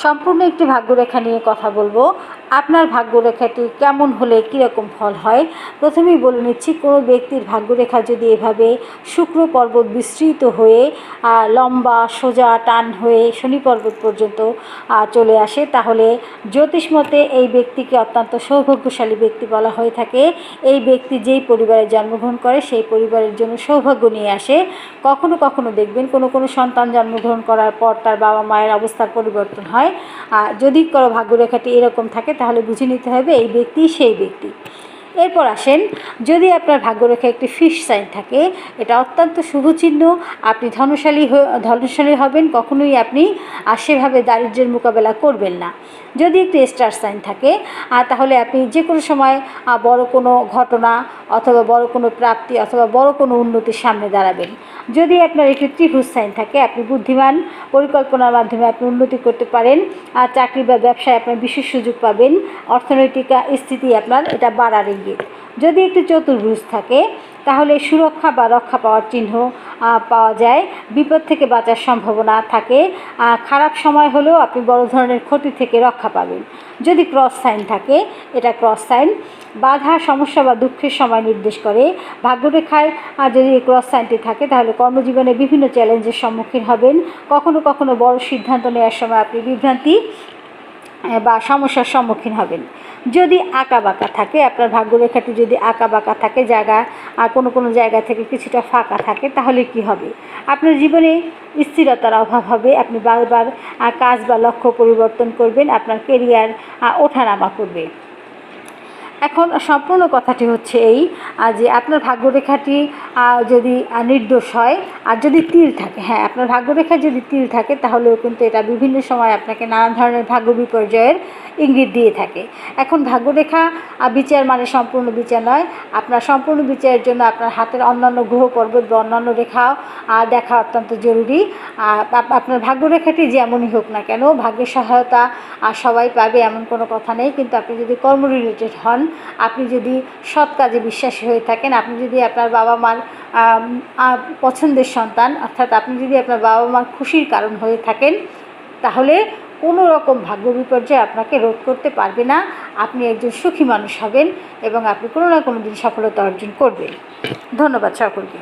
সম্পূর্ণ একটি ভাগ্যরেখা নিয়ে কথা বলবো। আপনার ভাগ্যরেখাটি কেমন হলে কীরকম ফল হয়, প্রথমেই বলে নিচ্ছি। কোনো ব্যক্তির ভাগ্যরেখা যদি এভাবে শুক্র পর্বত বিস্তৃত হয়ে লম্বা সোজা টান হয়ে শনি পর্বত পর্যন্ত চলে আসে, তাহলে জ্যোতিষমতে এই ব্যক্তিকে অত্যন্ত সৌভাগ্যশালী ব্যক্তি বলা হয়ে থাকে। এই ব্যক্তি যেই পরিবারে জন্মগ্রহণ করে সেই পরিবারের জন্য সৌভাগ্য নিয়ে আসে। কখনো কখনো দেখবেন কোনো সন্তান জন্মগ্রহণ করার পর তার বাবা মায়ের অবস্থার পরিবর্তন হয়। যদি কোনো ভাগ্যরেখাটি এরকম থাকে তাহলে বুঝে নিতে হবে এই ব্যক্তি সেই ব্যক্তি। এরপর আসেন, যদি আপনার ভাগ্যরেখা একটি ফিশ সাইন থাকে, এটা অত্যন্ত শুভচিহ্ন। আপনি ধনশালী হবেন, কখনোই আপনি সেভাবে দারিদ্র্যের মোকাবেলা করবেন না। যদি একটি স্টার সাইন থাকে তাহলে আপনি যে কোনো সময় বড় কোনো ঘটনা অথবা বড় কোনো প্রাপ্তি অথবা বড় কোনো উন্নতির সামনে দাঁড়াবেন। যদি আপনার একটি ত্রিভুজ সাইন থাকে, আপনি বুদ্ধিমান, পরিকল্পনার মাধ্যমে আপনি উন্নতি করতে পারেন। চাকরি বা ব্যবসায় আপনার বিশেষ সুযোগ পাবেন। অর্থনৈতিক স্থিতি আপনার এটা বাড়ার ইঙ্গিত। যদি একটি চতুর্ভুজ থাকে তাহলে সুরক্ষা বা রক্ষা পাওয়ার চিহ্ন পাওয়া যায়। বিপদ থেকে বাঁচার সম্ভাবনা থাকে। খারাপ সময় হলেও আপনি বড় ধরনের ক্ষতি থেকে রক্ষা পাবেন। যদি ক্রস সাইন থাকে, এটা ক্রস সাইন বাধা, সমস্যা বা দুঃখের সময় নির্দেশ করে। ভাগ্যরেখায় যদি ক্রস সাইনটি থাকে তাহলে কর্মজীবনে বিভিন্ন চ্যালেঞ্জের সম্মুখীন হবেন। কখনো বড় সিদ্ধান্ত নেওয়ার সময় আপনি বিভ্রান্তি বা সমস্যার সম্মুখীন হবেন। যদি আঁকাবাঁকা থাকে, আপনার ভাগ্যরেখাটি যদি আঁকাবাঁকা থাকে, কোনো জায়গা থেকে কিছুটা ফাঁকা থাকে, তাহলে কি হবে? আপনার জীবনে স্থিরতার অভাব হবে। আপনি বারবার কাজ বা লক্ষ্য পরিবর্তন করবেন। আপনার কেরিয়ার ওঠানামা করবে। এখন সম্পূর্ণ কথাটি হচ্ছে এই যে আপনার ভাগ্যরেখাটি যদি নির্দোষ হয় আর যদি তীর থাকে, হ্যাঁ, আপনার ভাগ্যরেখায় যদি তীর থাকে তাহলেও কিন্তু এটা বিভিন্ন সময় আপনাকে নানান ধরনের ভাগ্য বিপর্যয়ের ইঙ্গিত দিয়ে থাকে। এখন ভাগ্যরেখা বিচার মানে সম্পূর্ণ বিচার নয়। আপনার সম্পূর্ণ বিচারের জন্য আপনার হাতের অন্যান্য গ্রহ পর্বত বা অন্যান্য রেখাও দেখা অত্যন্ত জরুরি। আপনার ভাগ্যরেখাটি যেমনই হোক না কেন, ভাগ্যের সহায়তা সবাই পাবে এমন কোনো কথা নেই। কিন্তু আপনি যদি কর্ম রিলেটেড হন, আপনি যদি সৎ কাজে বিশ্বাসী হয়ে থাকেন, আপনি যদি আপনার বাবা মার পছন্দের সন্তান, অর্থাৎ আপনি যদি আপনার বাবা মার খুশির কারণ হয়ে থাকেন, তাহলে কোনো রকম ভাগ্য বিপর্যয় আপনাকে রোধ করতে পারবে না। আপনি একজন সুখী মানুষ হবেন এবং আপনি কোনো না কোনো দিন সফলতা অর্জন করবেন। ধন্যবাদ সকলকে।